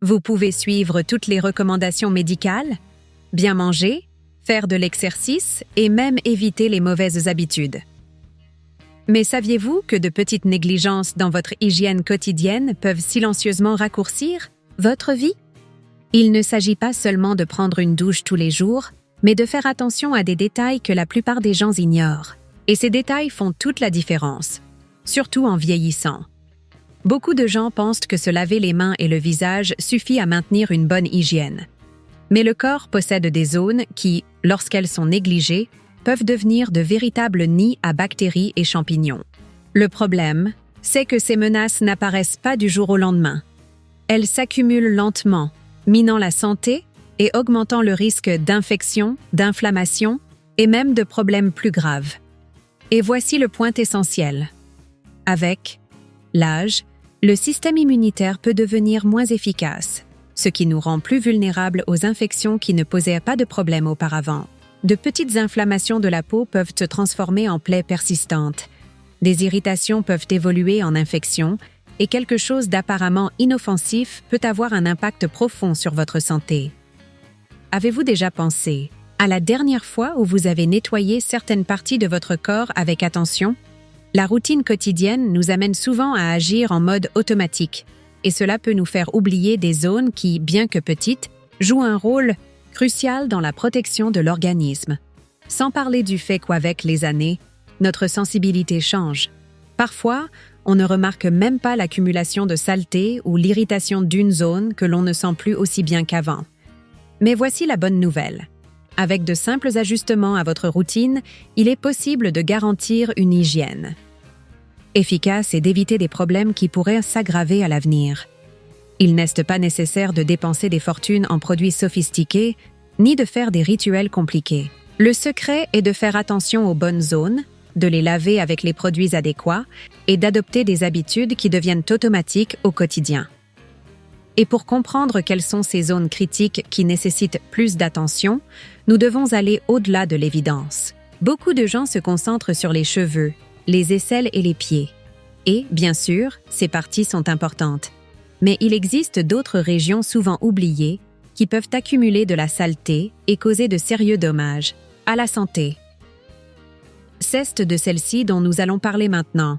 Vous pouvez suivre toutes les recommandations médicales, bien manger, faire de l'exercice et même éviter les mauvaises habitudes. Mais saviez-vous que de petites négligences dans votre hygiène quotidienne peuvent silencieusement raccourcir votre vie? Il ne s'agit pas seulement de prendre une douche tous les jours, mais de faire attention à des détails que la plupart des gens ignorent. Et ces détails font toute la différence, surtout en vieillissant. Beaucoup de gens pensent que se laver les mains et le visage suffit à maintenir une bonne hygiène. Mais le corps possède des zones qui, lorsqu'elles sont négligées, peuvent devenir de véritables nids à bactéries et champignons. Le problème, c'est que ces menaces n'apparaissent pas du jour au lendemain. Elles s'accumulent lentement, minant la santé et augmentant le risque d'infection, d'inflammation et même de problèmes plus graves. Et voici le point essentiel. Avec l'âge, le système immunitaire peut devenir moins efficace, ce qui nous rend plus vulnérables aux infections qui ne posaient pas de problème auparavant. De petites inflammations de la peau peuvent se transformer en plaies persistantes. Des irritations peuvent évoluer en infections et quelque chose d'apparemment inoffensif peut avoir un impact profond sur votre santé. Avez-vous déjà pensé à la dernière fois où vous avez nettoyé certaines parties de votre corps avec attention? La routine quotidienne nous amène souvent à agir en mode automatique, et cela peut nous faire oublier des zones qui, bien que petites, jouent un rôle crucial dans la protection de l'organisme. Sans parler du fait qu'avec les années, notre sensibilité change. Parfois, on ne remarque même pas l'accumulation de saleté ou l'irritation d'une zone que l'on ne sent plus aussi bien qu'avant. Mais voici la bonne nouvelle. Avec de simples ajustements à votre routine, il est possible de garantir une hygiène efficace et d'éviter des problèmes qui pourraient s'aggraver à l'avenir. Il n'est pas nécessaire de dépenser des fortunes en produits sophistiqués, ni de faire des rituels compliqués. Le secret est de faire attention aux bonnes zones, de les laver avec les produits adéquats et d'adopter des habitudes qui deviennent automatiques au quotidien. Et pour comprendre quelles sont ces zones critiques qui nécessitent plus d'attention, nous devons aller au-delà de l'évidence. Beaucoup de gens se concentrent sur les cheveux, les aisselles et les pieds. Et, bien sûr, ces parties sont importantes. Mais il existe d'autres régions souvent oubliées qui peuvent accumuler de la saleté et causer de sérieux dommages à la santé. C'est de celle-ci dont nous allons parler maintenant.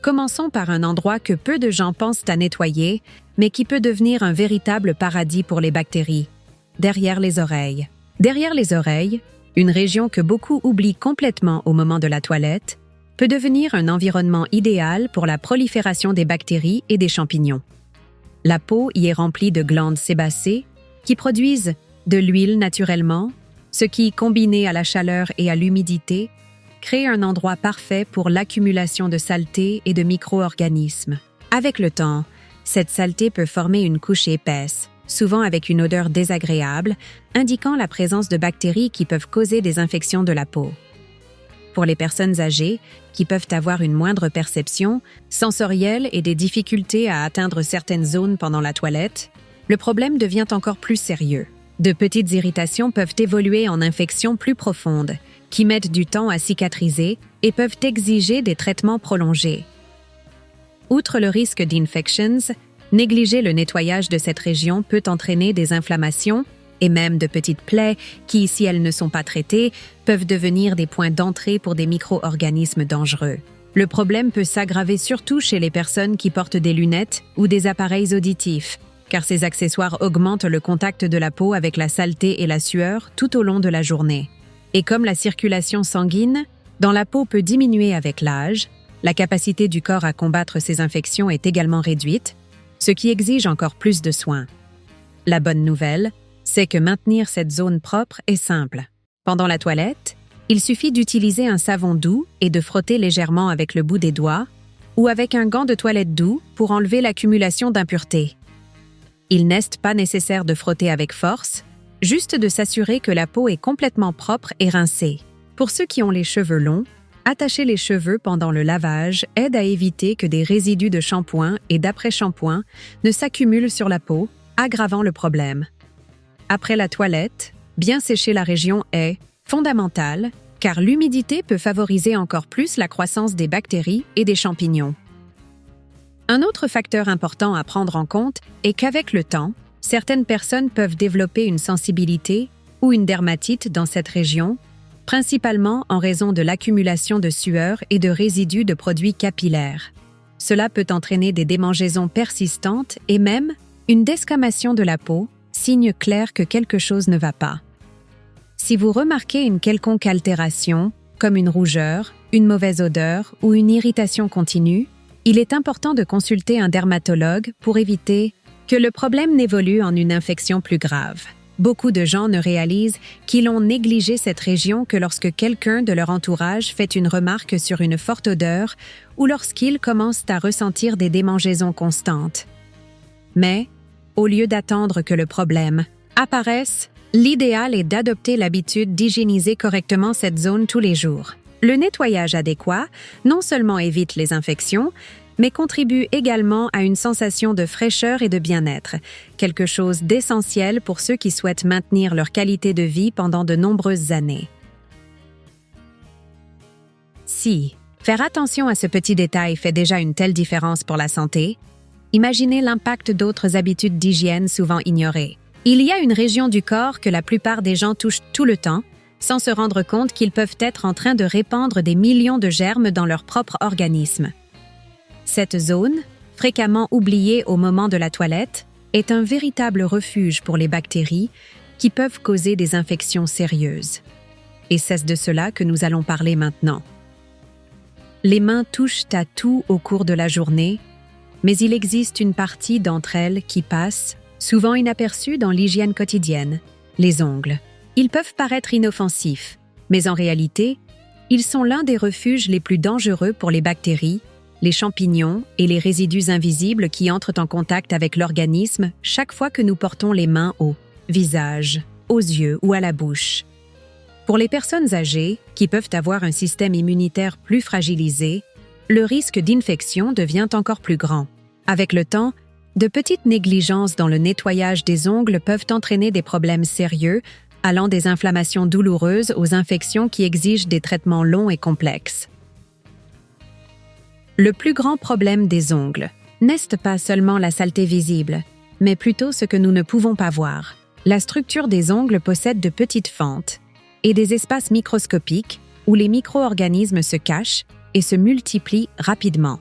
Commençons par un endroit que peu de gens pensent à nettoyer, mais qui peut devenir un véritable paradis pour les bactéries, derrière les oreilles. Derrière les oreilles, une région que beaucoup oublient complètement au moment de la toilette, peut devenir un environnement idéal pour la prolifération des bactéries et des champignons. La peau y est remplie de glandes sébacées qui produisent de l'huile naturellement, ce qui, combiné à la chaleur et à l'humidité, crée un endroit parfait pour l'accumulation de saleté et de micro-organismes. Avec le temps, cette saleté peut former une couche épaisse, souvent avec une odeur désagréable, indiquant la présence de bactéries qui peuvent causer des infections de la peau. Pour les personnes âgées, qui peuvent avoir une moindre perception sensorielle et des difficultés à atteindre certaines zones pendant la toilette, le problème devient encore plus sérieux. De petites irritations peuvent évoluer en infections plus profondes, qui mettent du temps à cicatriser et peuvent exiger des traitements prolongés. Outre le risque d'infections, négliger le nettoyage de cette région peut entraîner des inflammations et même de petites plaies qui, si elles ne sont pas traitées, peuvent devenir des points d'entrée pour des micro-organismes dangereux. Le problème peut s'aggraver surtout chez les personnes qui portent des lunettes ou des appareils auditifs, car ces accessoires augmentent le contact de la peau avec la saleté et la sueur tout au long de la journée. Et comme la circulation sanguine dans la peau peut diminuer avec l'âge, la capacité du corps à combattre ces infections est également réduite, ce qui exige encore plus de soins. La bonne nouvelle, c'est que maintenir cette zone propre est simple. Pendant la toilette, il suffit d'utiliser un savon doux et de frotter légèrement avec le bout des doigts ou avec un gant de toilette doux pour enlever l'accumulation d'impuretés. Il n'est pas nécessaire de frotter avec force, juste de s'assurer que la peau est complètement propre et rincée. Pour ceux qui ont les cheveux longs, attacher les cheveux pendant le lavage aide à éviter que des résidus de shampoing et d'après-shampoing ne s'accumulent sur la peau, aggravant le problème. Après la toilette, bien sécher la région est fondamental, car l'humidité peut favoriser encore plus la croissance des bactéries et des champignons. Un autre facteur important à prendre en compte est qu'avec le temps, certaines personnes peuvent développer une sensibilité ou une dermatite dans cette région, principalement en raison de l'accumulation de sueur et de résidus de produits capillaires. Cela peut entraîner des démangeaisons persistantes et même une desquamation de la peau, signe clair que quelque chose ne va pas. Si vous remarquez une quelconque altération, comme une rougeur, une mauvaise odeur ou une irritation continue, il est important de consulter un dermatologue pour éviter que le problème n'évolue en une infection plus grave. Beaucoup de gens ne réalisent qu'ils ont négligé cette région que lorsque quelqu'un de leur entourage fait une remarque sur une forte odeur ou lorsqu'ils commencent à ressentir des démangeaisons constantes. Mais, au lieu d'attendre que le problème apparaisse, l'idéal est d'adopter l'habitude d'hygiéniser correctement cette zone tous les jours. Le nettoyage adéquat non seulement évite les infections, mais contribue également à une sensation de fraîcheur et de bien-être, quelque chose d'essentiel pour ceux qui souhaitent maintenir leur qualité de vie pendant de nombreuses années. Si faire attention à ce petit détail fait déjà une telle différence pour la santé, imaginez l'impact d'autres habitudes d'hygiène souvent ignorées. Il y a une région du corps que la plupart des gens touchent tout le temps, sans se rendre compte qu'ils peuvent être en train de répandre des millions de germes dans leur propre organisme. Cette zone, fréquemment oubliée au moment de la toilette, est un véritable refuge pour les bactéries qui peuvent causer des infections sérieuses. Et c'est de cela que nous allons parler maintenant. Les mains touchent à tout au cours de la journée, mais il existe une partie d'entre elles qui passe, souvent inaperçue dans l'hygiène quotidienne, les ongles. Ils peuvent paraître inoffensifs, mais en réalité, ils sont l'un des refuges les plus dangereux pour les bactéries, les champignons et les résidus invisibles qui entrent en contact avec l'organisme chaque fois que nous portons les mains au visage, aux yeux ou à la bouche. Pour les personnes âgées, qui peuvent avoir un système immunitaire plus fragilisé, le risque d'infection devient encore plus grand. Avec le temps, de petites négligences dans le nettoyage des ongles peuvent entraîner des problèmes sérieux, allant des inflammations douloureuses aux infections qui exigent des traitements longs et complexes. Le plus grand problème des ongles n'est pas seulement la saleté visible, mais plutôt ce que nous ne pouvons pas voir. La structure des ongles possède de petites fentes et des espaces microscopiques où les micro-organismes se cachent et se multiplient rapidement.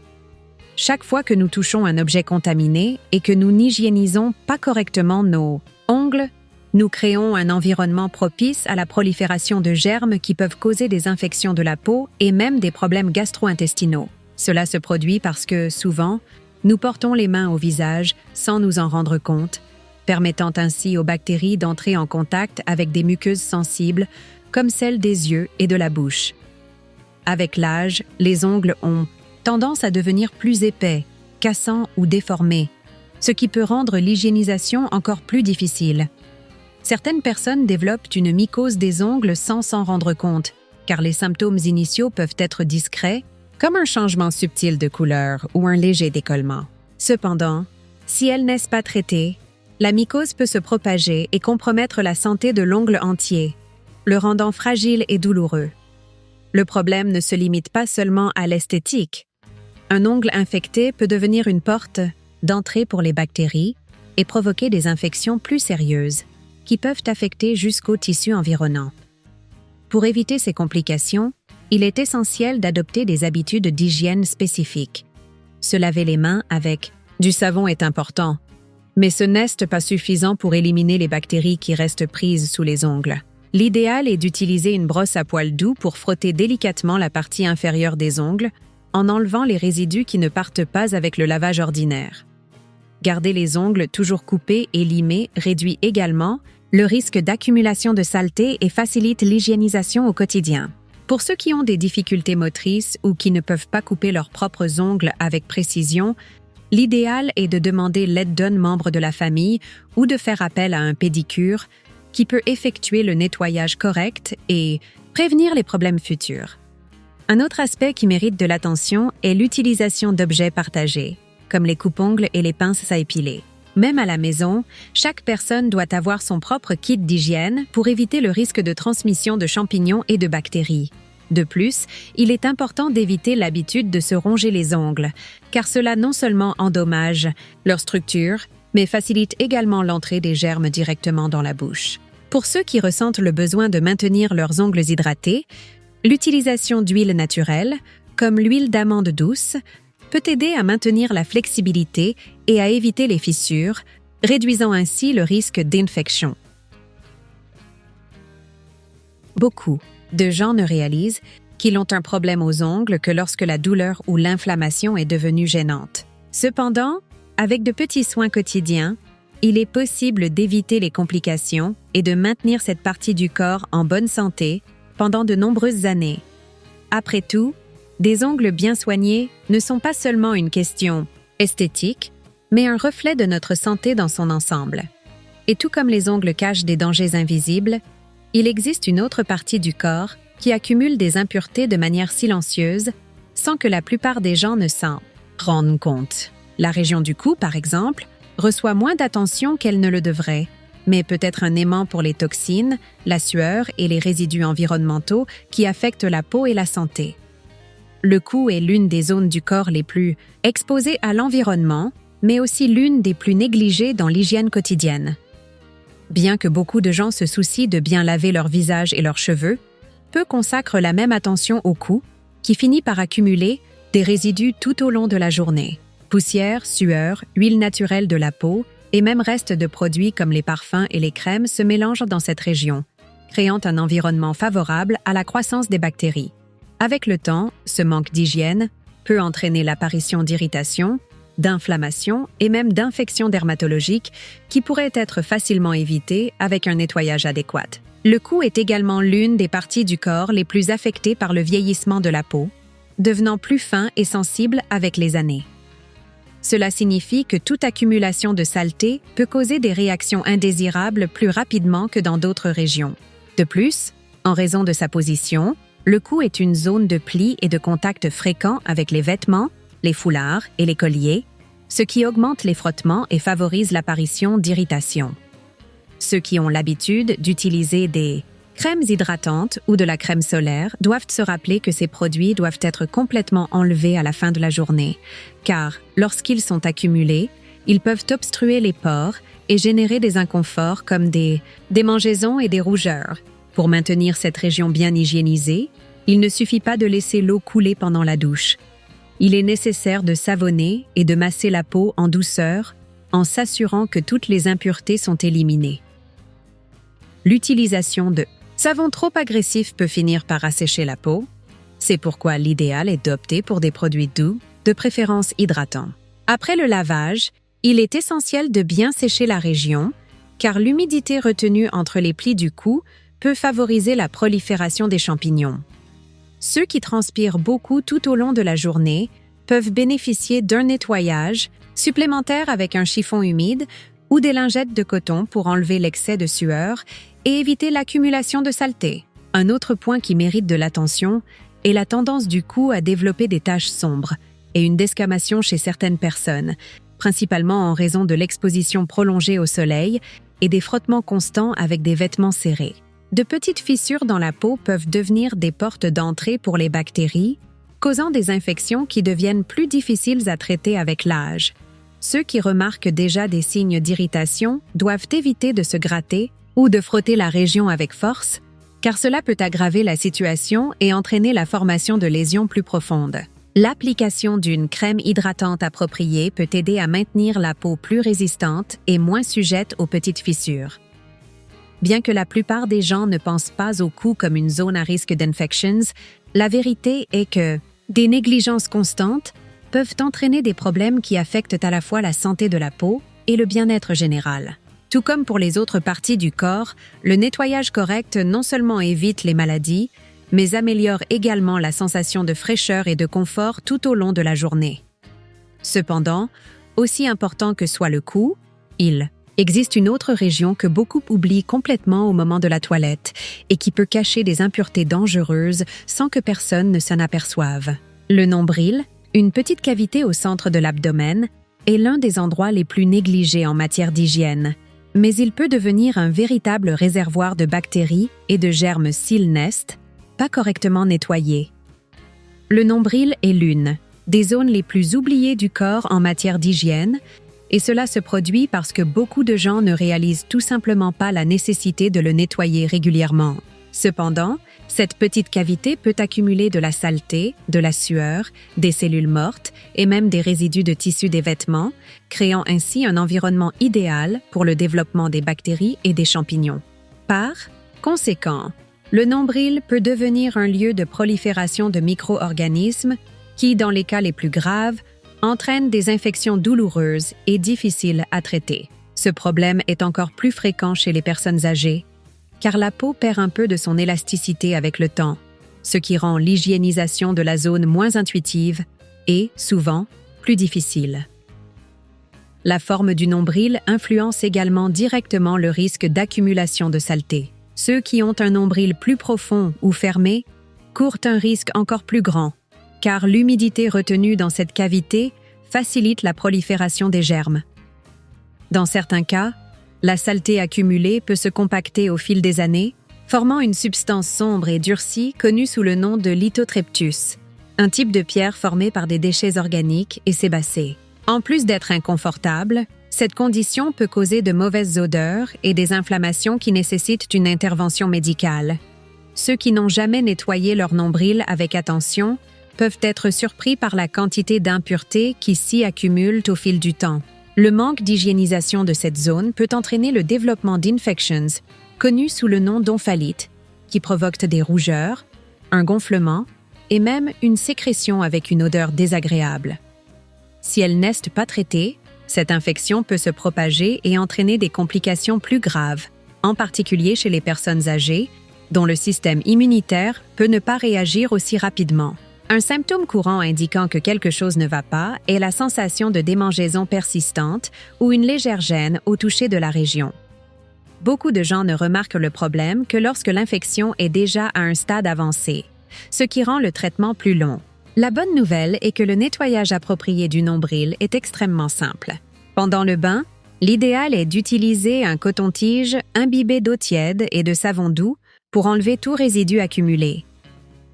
Chaque fois que nous touchons un objet contaminé et que nous n'hygiénisons pas correctement nos ongles, nous créons un environnement propice à la prolifération de germes qui peuvent causer des infections de la peau et même des problèmes gastro-intestinaux. Cela se produit parce que, souvent, nous portons les mains au visage sans nous en rendre compte, permettant ainsi aux bactéries d'entrer en contact avec des muqueuses sensibles, comme celles des yeux et de la bouche. Avec l'âge, les ongles ont tendance à devenir plus épais, cassants ou déformés, ce qui peut rendre l'hygiénisation encore plus difficile. Certaines personnes développent une mycose des ongles sans s'en rendre compte, car les symptômes initiaux peuvent être discrets, comme un changement subtil de couleur ou un léger décollement. Cependant, si elles n'est pas traitée, la mycose peut se propager et compromettre la santé de l'ongle entier, le rendant fragile et douloureux. Le problème ne se limite pas seulement à l'esthétique. Un ongle infecté peut devenir une porte d'entrée pour les bactéries et provoquer des infections plus sérieuses, qui peuvent affecter jusqu'aux tissus environnants. Pour éviter ces complications, il est essentiel d'adopter des habitudes d'hygiène spécifiques. Se laver les mains avec du savon est important, mais ce n'est pas suffisant pour éliminer les bactéries qui restent prises sous les ongles. L'idéal est d'utiliser une brosse à poils doux pour frotter délicatement la partie inférieure des ongles en enlevant les résidus qui ne partent pas avec le lavage ordinaire. Garder les ongles toujours coupés et limés réduit également le risque d'accumulation de saleté et facilite l'hygiénisation au quotidien. Pour ceux qui ont des difficultés motrices ou qui ne peuvent pas couper leurs propres ongles avec précision, l'idéal est de demander l'aide d'un membre de la famille ou de faire appel à un pédicure qui peut effectuer le nettoyage correct et prévenir les problèmes futurs. Un autre aspect qui mérite de l'attention est l'utilisation d'objets partagés, comme les coupe-ongles et les pinces à épiler. Même à la maison, chaque personne doit avoir son propre kit d'hygiène pour éviter le risque de transmission de champignons et de bactéries. De plus, il est important d'éviter l'habitude de se ronger les ongles, car cela non seulement endommage leur structure, mais facilite également l'entrée des germes directement dans la bouche. Pour ceux qui ressentent le besoin de maintenir leurs ongles hydratés, l'utilisation d'huile naturelle, comme l'huile d'amande douce, peut aider à maintenir la flexibilité et à éviter les fissures, réduisant ainsi le risque d'infection. Beaucoup de gens ne réalisent qu'ils ont un problème aux ongles que lorsque la douleur ou l'inflammation est devenue gênante. Cependant, avec de petits soins quotidiens, il est possible d'éviter les complications et de maintenir cette partie du corps en bonne santé pendant de nombreuses années. Après tout, des ongles bien soignés ne sont pas seulement une question esthétique, mais un reflet de notre santé dans son ensemble. Et tout comme les ongles cachent des dangers invisibles, il existe une autre partie du corps qui accumule des impuretés de manière silencieuse sans que la plupart des gens ne s'en rendent compte. La région du cou, par exemple, reçoit moins d'attention qu'elle ne le devrait, mais peut être un aimant pour les toxines, la sueur et les résidus environnementaux qui affectent la peau et la santé. Le cou est l'une des zones du corps les plus exposées à l'environnement, mais aussi l'une des plus négligées dans l'hygiène quotidienne. Bien que beaucoup de gens se soucient de bien laver leur visage et leurs cheveux, peu consacrent la même attention au cou, qui finit par accumuler des résidus tout au long de la journée. Poussière, sueur, huile naturelle de la peau et même restes de produits comme les parfums et les crèmes se mélangent dans cette région, créant un environnement favorable à la croissance des bactéries. Avec le temps, ce manque d'hygiène peut entraîner l'apparition d'irritations, d'inflammations et même d'infections dermatologiques qui pourraient être facilement évitées avec un nettoyage adéquat. Le cou est également l'une des parties du corps les plus affectées par le vieillissement de la peau, devenant plus fin et sensible avec les années. Cela signifie que toute accumulation de saleté peut causer des réactions indésirables plus rapidement que dans d'autres régions. De plus, en raison de sa position, le cou est une zone de pli et de contact fréquent avec les vêtements, les foulards et les colliers, ce qui augmente les frottements et favorise l'apparition d'irritations. Ceux qui ont l'habitude d'utiliser des crèmes hydratantes ou de la crème solaire doivent se rappeler que ces produits doivent être complètement enlevés à la fin de la journée, car lorsqu'ils sont accumulés, ils peuvent obstruer les pores et générer des inconforts comme des démangeaisons et des rougeurs. Pour maintenir cette région bien hygiénisée, il ne suffit pas de laisser l'eau couler pendant la douche. Il est nécessaire de savonner et de masser la peau en douceur en s'assurant que toutes les impuretés sont éliminées. L'utilisation de savon trop agressif peut finir par assécher la peau. C'est pourquoi l'idéal est d'opter pour des produits doux, de préférence hydratants. Après le lavage, il est essentiel de bien sécher la région, car l'humidité retenue entre les plis du cou peut favoriser la prolifération des champignons. Ceux qui transpirent beaucoup tout au long de la journée peuvent bénéficier d'un nettoyage supplémentaire avec un chiffon humide ou des lingettes de coton pour enlever l'excès de sueur et éviter l'accumulation de saleté. Un autre point qui mérite de l'attention est la tendance du cou à développer des taches sombres et une desquamation chez certaines personnes, principalement en raison de l'exposition prolongée au soleil et des frottements constants avec des vêtements serrés. De petites fissures dans la peau peuvent devenir des portes d'entrée pour les bactéries, causant des infections qui deviennent plus difficiles à traiter avec l'âge. Ceux qui remarquent déjà des signes d'irritation doivent éviter de se gratter ou de frotter la région avec force, car cela peut aggraver la situation et entraîner la formation de lésions plus profondes. L'application d'une crème hydratante appropriée peut aider à maintenir la peau plus résistante et moins sujette aux petites fissures. Bien que la plupart des gens ne pensent pas au cou comme une zone à risque d'infections, la vérité est que des négligences constantes peuvent entraîner des problèmes qui affectent à la fois la santé de la peau et le bien-être général. Tout comme pour les autres parties du corps, le nettoyage correct non seulement évite les maladies, mais améliore également la sensation de fraîcheur et de confort tout au long de la journée. Cependant, aussi important que soit le cou, il existe une autre région que beaucoup oublient complètement au moment de la toilette et qui peut cacher des impuretés dangereuses sans que personne ne s'en aperçoive. Le nombril, une petite cavité au centre de l'abdomen, est l'un des endroits les plus négligés en matière d'hygiène, mais il peut devenir un véritable réservoir de bactéries et de germes s'il nest, pas correctement nettoyé. Le nombril est l'une des zones les plus oubliées du corps en matière d'hygiène, et cela se produit parce que beaucoup de gens ne réalisent tout simplement pas la nécessité de le nettoyer régulièrement. Cependant, cette petite cavité peut accumuler de la saleté, de la sueur, des cellules mortes et même des résidus de tissu des vêtements, créant ainsi un environnement idéal pour le développement des bactéries et des champignons. Par conséquent, le nombril peut devenir un lieu de prolifération de micro-organismes qui, dans les cas les plus graves, entraînent des infections douloureuses et difficiles à traiter. Ce problème est encore plus fréquent chez les personnes âgées, car la peau perd un peu de son élasticité avec le temps, ce qui rend l'hygiénisation de la zone moins intuitive et, souvent, plus difficile. La forme du nombril influence également directement le risque d'accumulation de saleté. Ceux qui ont un nombril plus profond ou fermé courent un risque encore plus grand, car l'humidité retenue dans cette cavité facilite la prolifération des germes. Dans certains cas, la saleté accumulée peut se compacter au fil des années, formant une substance sombre et durcie connue sous le nom de lithotreptus, un type de pierre formée par des déchets organiques et sébacés. En plus d'être inconfortable, cette condition peut causer de mauvaises odeurs et des inflammations qui nécessitent une intervention médicale. Ceux qui n'ont jamais nettoyé leur nombril avec attention peuvent être surpris par la quantité d'impuretés qui s'y accumulent au fil du temps. Le manque d'hygiénisation de cette zone peut entraîner le développement d'infections, connues sous le nom d'omphalite, qui provoquent des rougeurs, un gonflement et même une sécrétion avec une odeur désagréable. Si elles n'est pas traitée, cette infection peut se propager et entraîner des complications plus graves, en particulier chez les personnes âgées, dont le système immunitaire peut ne pas réagir aussi rapidement. Un symptôme courant indiquant que quelque chose ne va pas est la sensation de démangeaison persistante ou une légère gêne au toucher de la région. Beaucoup de gens ne remarquent le problème que lorsque l'infection est déjà à un stade avancé, ce qui rend le traitement plus long. La bonne nouvelle est que le nettoyage approprié du nombril est extrêmement simple. Pendant le bain, l'idéal est d'utiliser un coton-tige imbibé d'eau tiède et de savon doux pour enlever tout résidu accumulé.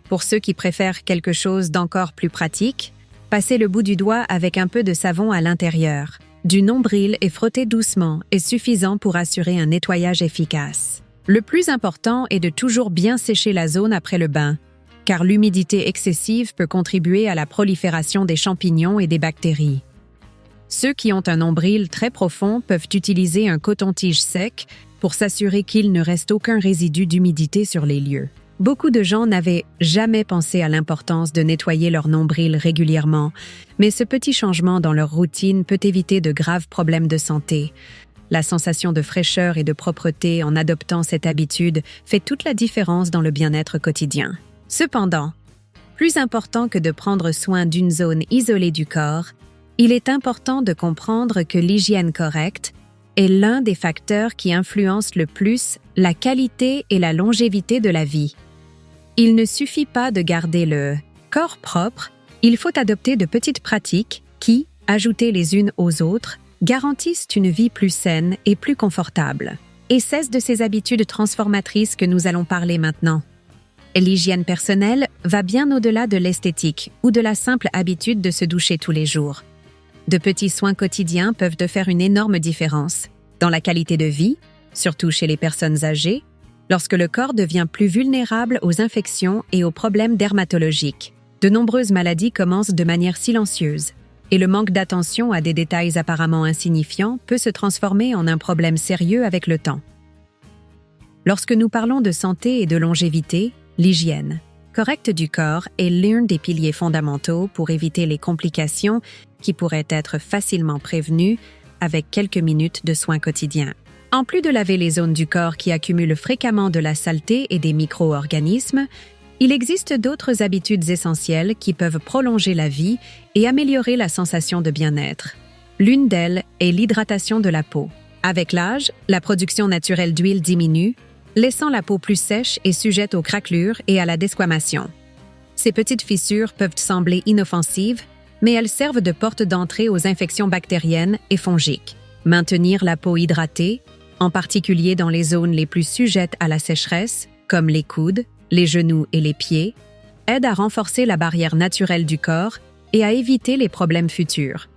Pour ceux qui préfèrent quelque chose d'encore plus pratique, passez le bout du doigt avec un peu de savon à l'intérieur, du nombril et frottez doucement est suffisant pour assurer un nettoyage efficace. Le plus important est de toujours bien sécher la zone après le bain, car l'humidité excessive peut contribuer à la prolifération des champignons et des bactéries. Ceux qui ont un nombril très profond peuvent utiliser un coton-tige sec pour s'assurer qu'il ne reste aucun résidu d'humidité sur les lieux. Beaucoup de gens n'avaient jamais pensé à l'importance de nettoyer leur nombril régulièrement, mais ce petit changement dans leur routine peut éviter de graves problèmes de santé. La sensation de fraîcheur et de propreté en adoptant cette habitude fait toute la différence dans le bien-être quotidien. Cependant, plus important que de prendre soin d'une zone isolée du corps, il est important de comprendre que l'hygiène correcte est l'un des facteurs qui influencent le plus la qualité et la longévité de la vie. Il ne suffit pas de garder le corps propre, il faut adopter de petites pratiques qui, ajoutées les unes aux autres, garantissent une vie plus saine et plus confortable. Et c'est de ces habitudes transformatrices que nous allons parler maintenant. L'hygiène personnelle va bien au-delà de l'esthétique ou de la simple habitude de se doucher tous les jours. De petits soins quotidiens peuvent faire une énorme différence dans la qualité de vie, surtout chez les personnes âgées, lorsque le corps devient plus vulnérable aux infections et aux problèmes dermatologiques. De nombreuses maladies commencent de manière silencieuse, et le manque d'attention à des détails apparemment insignifiants peut se transformer en un problème sérieux avec le temps. Lorsque nous parlons de santé et de longévité, l'hygiène correcte du corps est l'un des piliers fondamentaux pour éviter les complications qui pourraient être facilement prévenues avec quelques minutes de soins quotidiens. En plus de laver les zones du corps qui accumulent fréquemment de la saleté et des micro-organismes, il existe d'autres habitudes essentielles qui peuvent prolonger la vie et améliorer la sensation de bien-être. L'une d'elles est l'hydratation de la peau. Avec l'âge, la production naturelle d'huile diminue, laissant la peau plus sèche et sujette aux craquelures et à la desquamation. Ces petites fissures peuvent sembler inoffensives, mais elles servent de porte d'entrée aux infections bactériennes et fongiques. Maintenir la peau hydratée, en particulier dans les zones les plus sujettes à la sécheresse, comme les coudes, les genoux et les pieds, aident à renforcer la barrière naturelle du corps et à éviter les problèmes futurs.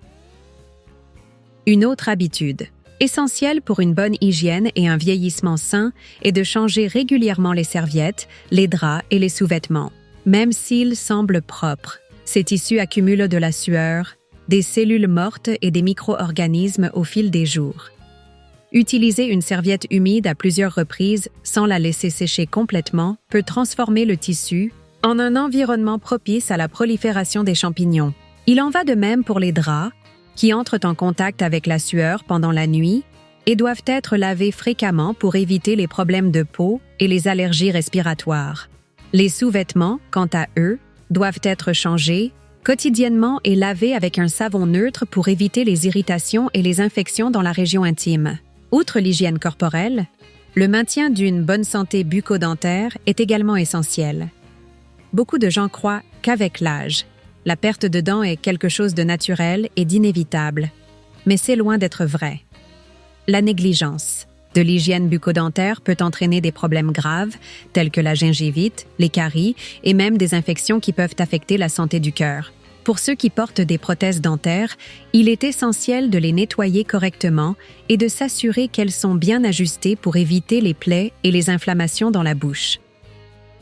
Une autre habitude, essentielle pour une bonne hygiène et un vieillissement sain, est de changer régulièrement les serviettes, les draps et les sous-vêtements. Même s'ils semblent propres, ces tissus accumulent de la sueur, des cellules mortes et des micro-organismes au fil des jours. Utiliser une serviette humide à plusieurs reprises sans la laisser sécher complètement peut transformer le tissu en un environnement propice à la prolifération des champignons. Il en va de même pour les draps, qui entrent en contact avec la sueur pendant la nuit et doivent être lavés fréquemment pour éviter les problèmes de peau et les allergies respiratoires. Les sous-vêtements, quant à eux, doivent être changés quotidiennement et lavés avec un savon neutre pour éviter les irritations et les infections dans la région intime. Outre l'hygiène corporelle, le maintien d'une bonne santé bucco-dentaire est également essentiel. Beaucoup de gens croient qu'avec l'âge, la perte de dents est quelque chose de naturel et d'inévitable, mais c'est loin d'être vrai. La négligence de l'hygiène bucco-dentaire peut entraîner des problèmes graves tels que la gingivite, les caries et même des infections qui peuvent affecter la santé du cœur. Pour ceux qui portent des prothèses dentaires, il est essentiel de les nettoyer correctement et de s'assurer qu'elles sont bien ajustées pour éviter les plaies et les inflammations dans la bouche.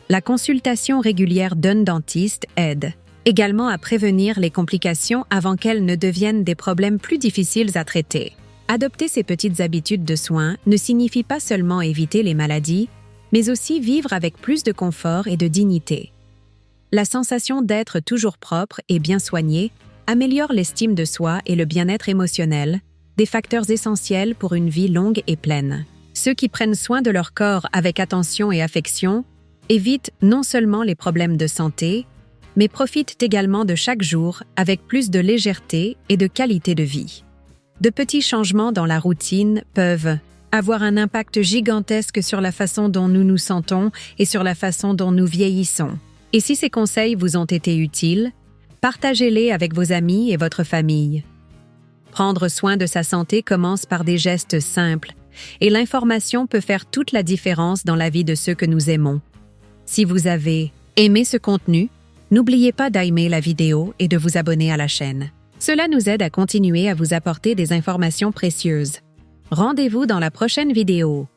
La consultation régulière d'un dentiste aide également à prévenir les complications avant qu'elles ne deviennent des problèmes plus difficiles à traiter. Adopter ces petites habitudes de soins ne signifie pas seulement éviter les maladies, mais aussi vivre avec plus de confort et de dignité. La sensation d'être toujours propre et bien soigné améliore l'estime de soi et le bien-être émotionnel, des facteurs essentiels pour une vie longue et pleine. Ceux qui prennent soin de leur corps avec attention et affection évitent non seulement les problèmes de santé, mais profitent également de chaque jour avec plus de légèreté et de qualité de vie. De petits changements dans la routine peuvent avoir un impact gigantesque sur la façon dont nous nous sentons et sur la façon dont nous vieillissons. Et si ces conseils vous ont été utiles, partagez-les avec vos amis et votre famille. Prendre soin de sa santé commence par des gestes simples, et l'information peut faire toute la différence dans la vie de ceux que nous aimons. Si vous avez aimé ce contenu, n'oubliez pas d'aimer la vidéo et de vous abonner à la chaîne. Cela nous aide à continuer à vous apporter des informations précieuses. Rendez-vous dans la prochaine vidéo.